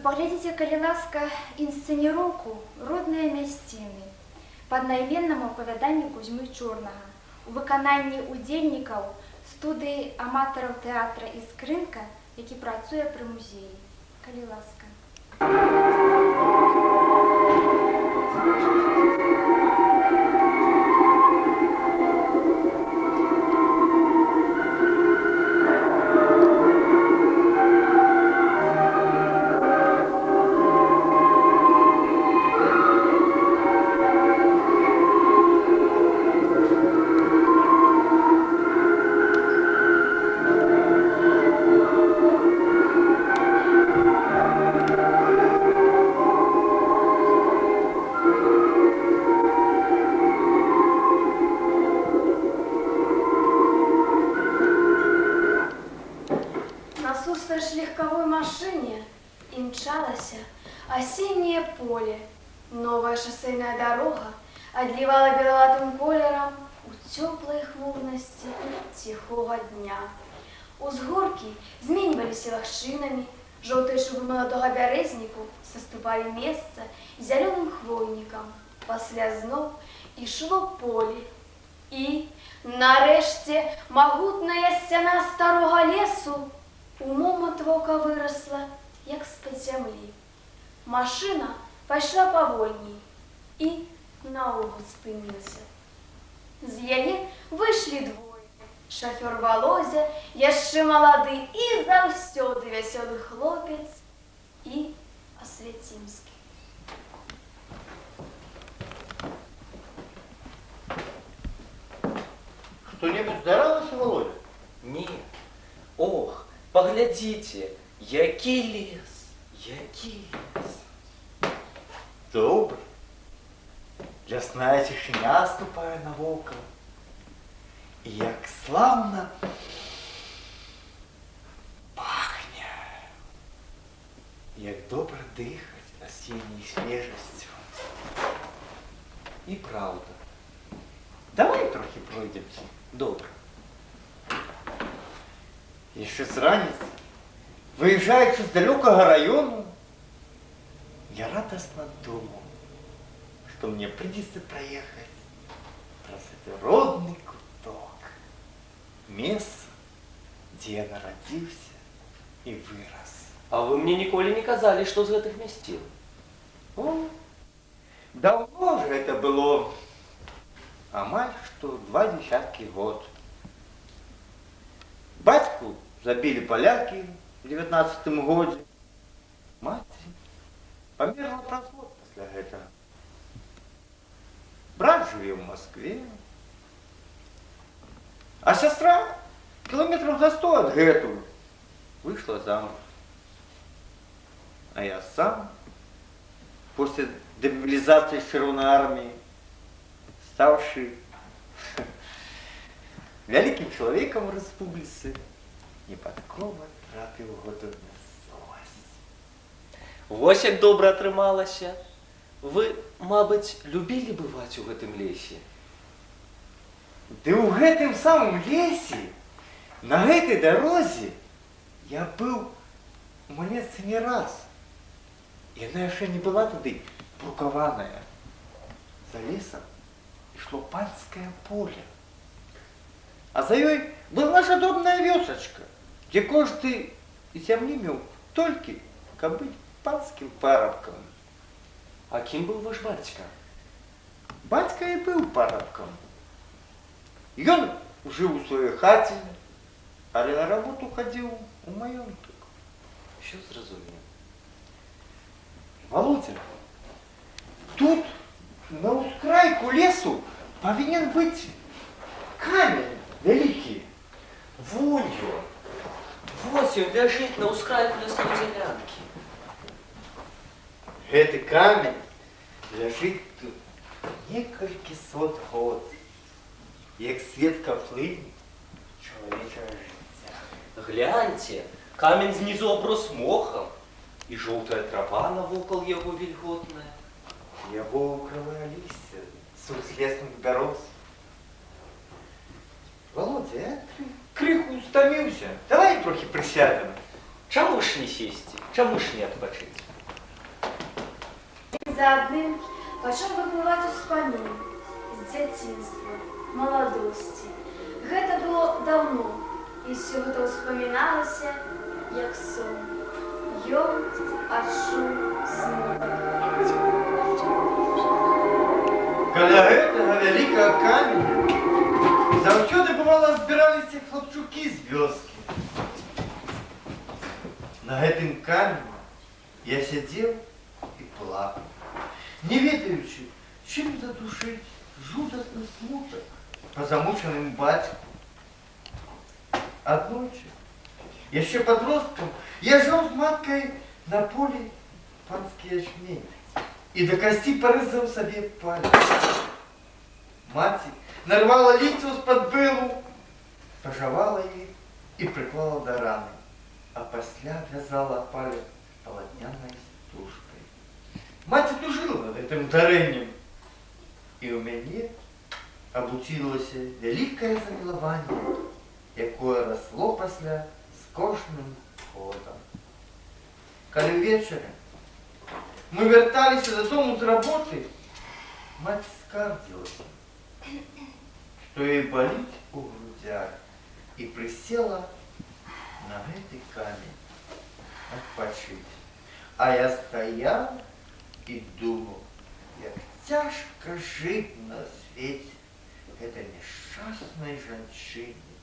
Паглядзіце, калі ласка, інсцэніроўку «Родныя мясціны» па аднайменнаму апавяданню Кузьмы Чорнага у выкананні удзельнікаў студыі аматараў тэатра «Іскрынка», які працуе пры музеі. Калі ласка. Легковой машине и мчалось осеннее поле. Новая шоссейная дорога отливала беловатым колером у теплой хмурности тихого дня. Узгорки зменивались лощинами, желтые шубы молодого березнику соступали место зеленым хвойникам. После знов и шло поле. И, нарешті, могутная стена старого лесу у момент вока выросла, як з-пад зямлі. Машина пайшла павольней і наогул спынілася. З яе выйшлі двое. Шафёр Володя, яшчэ малады і заўсёды вясёлы хлопец, і Освецімскі. Что-нибудь здаралася, Володя? Нет. Ох, поглядите, який лес, який лес. Добре. Лясная тишиня ступає навокал. І як славно пахне. Як добре дихать осінньою свіжістю. И правда. Давай трохи пройдемся. Добре. Еще с раницы, выезжаючи с далекого района, я радостно думал, что мне придется проехать через этот родный куток, место, где я народился и вырос. А вы мне ніколі не казали, что з гэтых мясцін. О, давно же это было, амаль что 20 год. Батьку забили поляки в 19-м году. Мать померла от развод после этого. Брат живет в Москве. А сестра километров за 100 от гэту вышла замуж. А я сам после демобилизации в Червоной армии, ставший великим человеком в республиці, випадково трапив у готовність. Вось як добра атрымалася. Вы, мабыць, любілі бываць у гэтым лесе? Ды ў гэтым самым лесе, на гэтай дарозе, я быў у маленстве не раз. Яна яшчэ не была туды брукаваная. За лесам ішло панскае поле. А за ёй была наша дробная вёсачка, где кожны зямлі меў толькі, каб быць панскім парабкам. А кім быў ваш бацька? Бацька і быў парабкам. Ён жыў у сваёй хаце, але на работу хадзіў у маёнтак. Що зразумеў? Володя, тут на ускрайку лесу павінен быць камень вялікі. Вон ён. Вось ён ляжыць на ўскрайку лясной дзялянкі. Гэты камень ляжыць тут некалькі сот год, як сведка плыні чалавечага жыцця. Гляньте, камень знизу оброс мохом, и желтая трава навокал его вильготная. Яго укрывае лісце сухлесных бяроз. Володя, я крыху стаміўся. Давай трохи прысядем. Чаму ж не сесці? Чаму ж не адпачыць? за адным пачаў выплываць успамін з дзяцінства, маладосці. Гэта было даўно, і ўсё гэта ўспаміналася, як сон. Ён адчуў смутак. Каля гэтага вялікага каменя заўсёды бывала збіраліся хлапчукі з вёскі. На гэтым камені я сядзеў і плакаў, не ведаючы, чым задушыць жудасны смутак па замучаным бацьку. Аднойчы, яшчэ падросткам, я жыў з маткай на полі панскі ячмень і да касці парызаў сабе палец. Маці нарвала лісця з-пад былу, пажавала іх і прыклала да раны, а пасля вязала палец палатнянай стужкай. Маці тужыла над гэтым дарэннем, і ў мяне абуцілася вялікае замілаванне, якое расло пасля з кожным годам. Калі ўвечары мы вярталіся дадому з работы, маці скардзілася, што ёй баліць у грудзях, і прысела на гэты камень адпачыць. А я стаяў і думаў, як цяжка жыць на свеце гэтай няшчаснай жанчыне.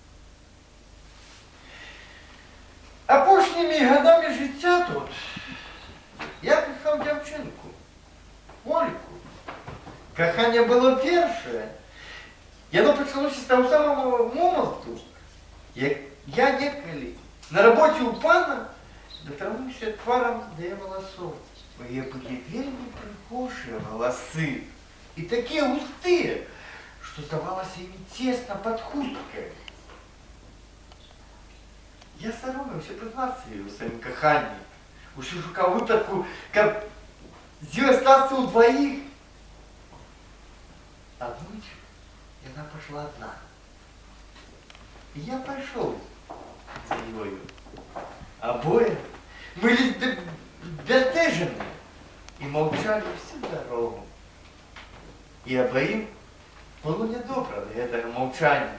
Апошнімі гадамі жыцця тут я кахаў дзяўчынку, Ольку. Каханне было першае. Яно пачалося з таго самага моманту, як я некалі на рабоце ў пана датрануўся тварам да яе валасоў. У яе былі вельмі прыгожыя валасы і такія густыя, што здавалася імі цесна пад хусткай. Я саромеўся прызнацца ёй у сваім каханні, усё шукаў выпадку, каб з ёй астацца ўдваіх. Аднойчы яна пайшла адна, і я пайшоў за ёю. Абое былі бянтэжаныя і маўчалі всю дарогу. І абаім было нядобра ад гэтага маўчання.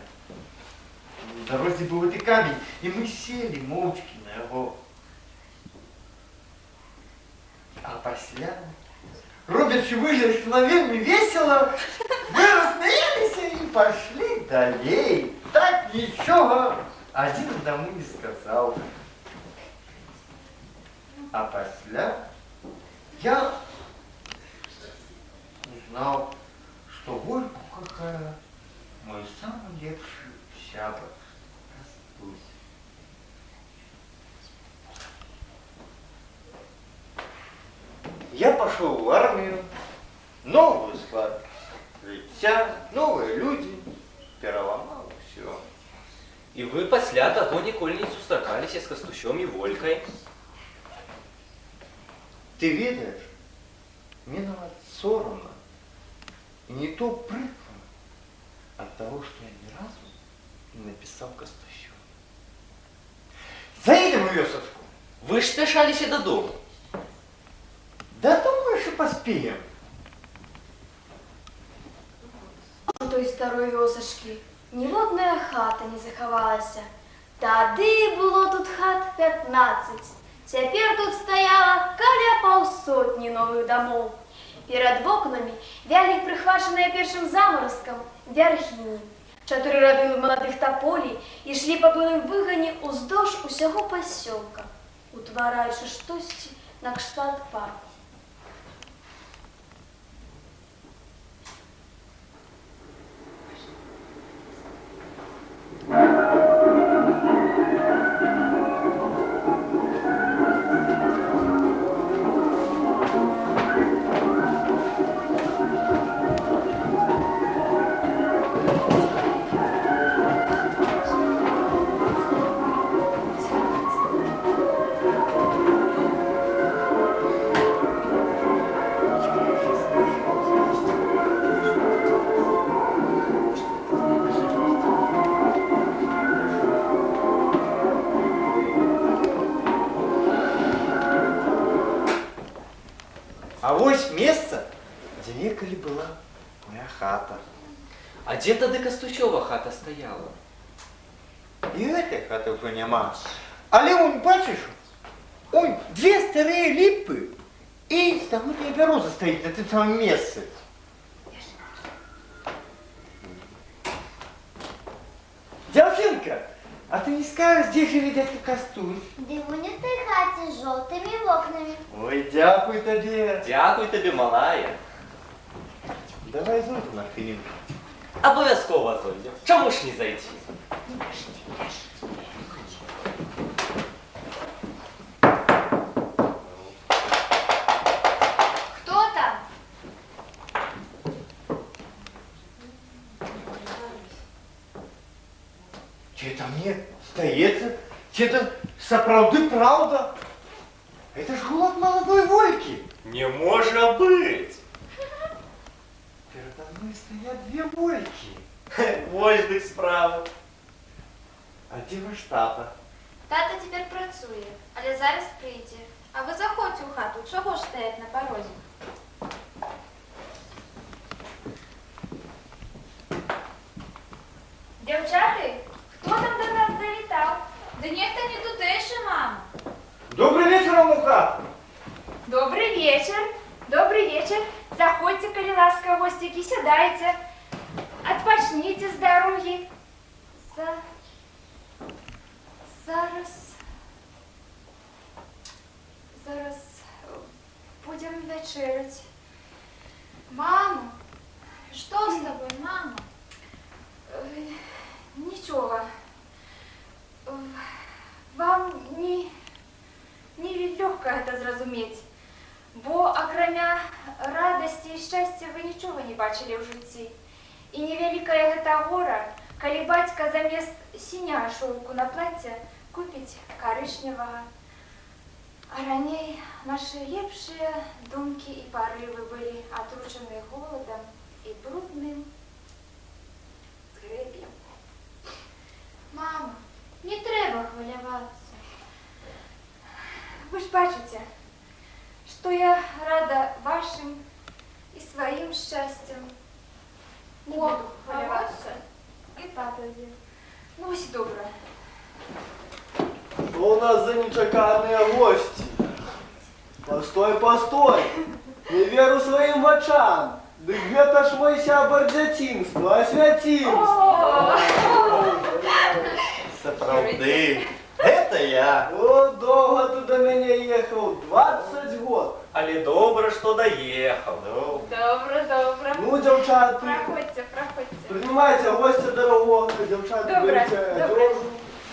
На дарозе быў гэты камень, і мы селі моўчкі на яго. А пасля, робячы выгляд, што нам вельмі весела, мы рассмяяліся і пайшлі далей. Так нічога адзін аднаму не сказаў. А пасля я узнаў, што Ольку кахае мой самы лепшы сябар Кастусь. Я пошел в армию, новый склад життя, новые люди, переломал все. І ви пасля таго ніколі не сустракаліся з Кастусём і Волькай? Ты ведаешь, мне нават соромно и не то прикро от того, что я ни разу не написал Кастусю. Заедем в вёсочку. Ви ж спяшаліся додому. Да думаю, что поспеем. У той старой вёсачкі ніводная хата не захавалася. Тады было тут хат 15. Цяпер тут стаяла каля паўсотні новых дамоў. Перад вокнамі вялі прыхвачаныя першым замаразкам вяргіні. 4 рады маладых таполі ішлі па былым выгане ўздоўж усяго пасёлка, утвараючы штосьці накшталт парку. А вось месца, дзе некалі была моя хата. А дзе тады Кастусёва хата стаяла? І гэтай хаты ўжо няма. Але он, бачыш, он две старыя ліпы і стагодняя бяроза стаіць на тым самым месцы. Дзяўчынка, а ты не скажешь, дзе жыве дядька Кастусь? Ды вон у той хаце з жовтими вокнами. Ой, дзякуй табе. Дякуй табе, малая. Давай зойду на хвилинку. Абавязкова зойдем. Чаму ж не зайти? Кто там? Ці это мне здаецца, ці это сапраўды правда? Это ж голос молодой Вольки. Не можа быць. Передо мной стоят две Вольки. Вось дык справа. А дзе ваш тата? Тата цяпер працуе, але зараз прыйдзе. А вы заходзьце ў хату, чаго ж стаяць на парозе? Дзяўчаты, хто там до нас завітаў? Да нехта не тутэйшы, мама. Добрый вечер вам у хату. Добрый вечер. Добрый вечер. Заходьте, коли ласка, гостики, сядайте. Отпочните с дороги. Зараз будем вечерять. Мама, что с тобой, мама? Ничего. Вам не легко это зразумець. Бо акрамя радасці і шчасця вы нічога не бачылі ў жыцці. І невялікая гэта гора, калі бацька замест сіняга шоўку на плацце купіць карычневага. А раней нашы лепшыя думкі і парывы былі атручаны голадам і брудным згрэб'ем. Мама, не трэба хвалявацца. Вы ж бачыце, что я рада вашим и своим счастьем. Не буду хваляваться. И папе. Ну, ось добре. Что у нас за нечаканные гости? Постой, постой! Не веру своим очам! Дык гэта ж мой сябар дзяцінства, асвяціўся! Сапраўды. Это я. О, доўга ты да мяне ехаў, 20 год! Але добра, што даехаў. Добре. Ну, дзяўчаты, Проходьте. прынимайте гостя дорогого, дзяўчаты, Добре. берите дорогу.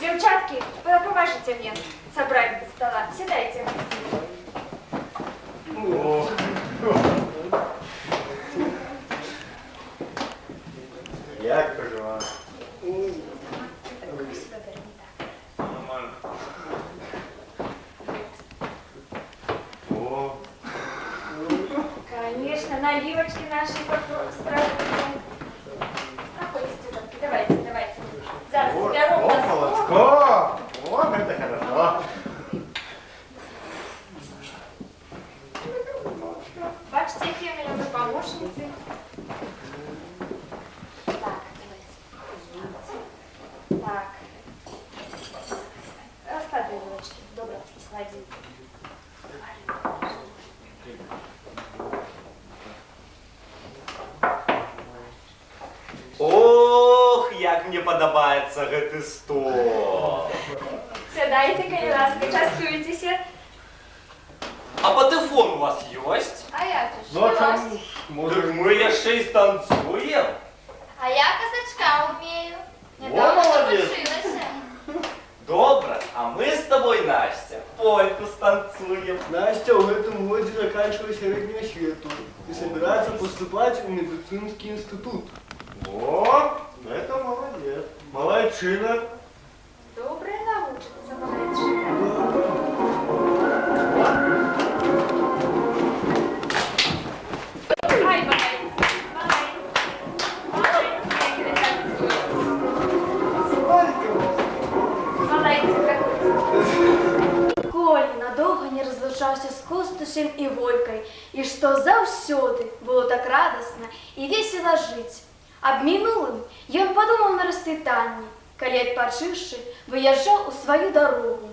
Девчатки, помажите мне собрать до стола. Сідайте. О. Як поживаю? Нормально. О. Конечно, наливочки наши строительные. Проходите, тетушки, давайте. Зараз я О, молодко. Вот это хорошо. Бачите, які у мене помощниці. Так. Оставь девочки. Добре, склади. Ох, як мне падабаецца гэты стол. Сядайте, коли ласка, частуйтеся. А патэфон у вас ёсць? А я тут Ну, а що чому? вас? Дык мы яшчэ і станцуем. А я казачка умею. О, Недавно молодец. навчилася. Добра, а мы с тобой, Настя, польку станцуем. Настя в этом году заканчивает среднюю освету и собирается поступать в медицинский институт. О, это молодец. Молодчина. Добре научиться, молодчина. Ай, молодец, заходите. Коля надовго не розлучався з Костусем і Волькой, і што заўсёды было так радасна і весела жыць. Аб мінулым ён падумаў на рассвітанні, калі адпачыўшы, выязджаў у сваю дарогу.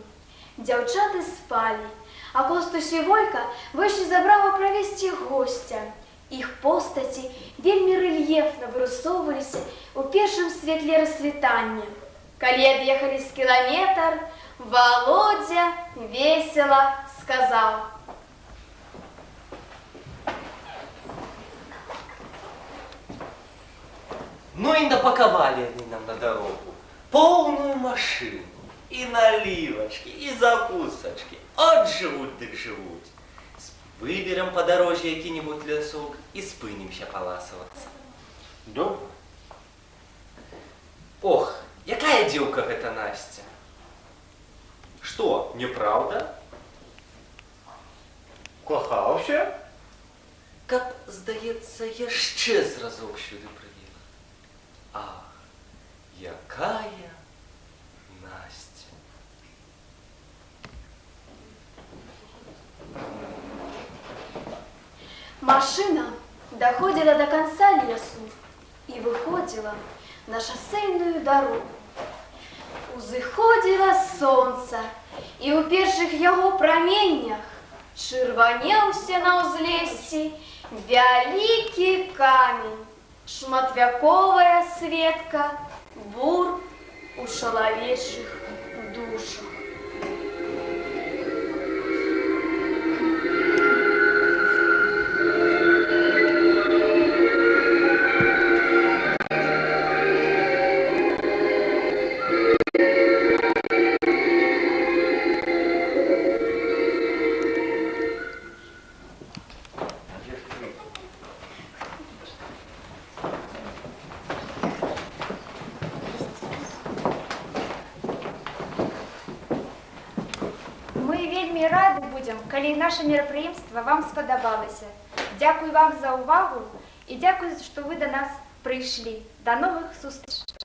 Дзяўчаты спалі, а Костусь і Волька выйшлі за браму правесці госця. Іх постаці вельмі рэльефна вырысоўваліся ў першым святле рассвітання. Калі ад'ехалі з кіламетр, Володя весела сказаў: Ну и напаковали они нам на дорогу полную машину. И наливочки, и закусочки. От живут, так живут. Выберем по дорожье какие-нибудь лесок и спынемся поласываться. Добре. Ох, якая девка это Настя? Что, неправда? Кохався? Как, здається, ще зразок сюди привіла. Ах, якая Настя. Машина доходила до конца лесу и выходила на шоссейную дорогу. Узыходило солнце, и у першых яго праменнях чырванеўся на ўзлессі вялікі камень, шматвяковая светка, бур у чалавечых душах. Вельмі рады будем, калі наше мерапрыемства вам спадабалася. Дзякуй вам за ўвагу і дзякуй, што вы да нас прыйшлі. Да новых сустрэч!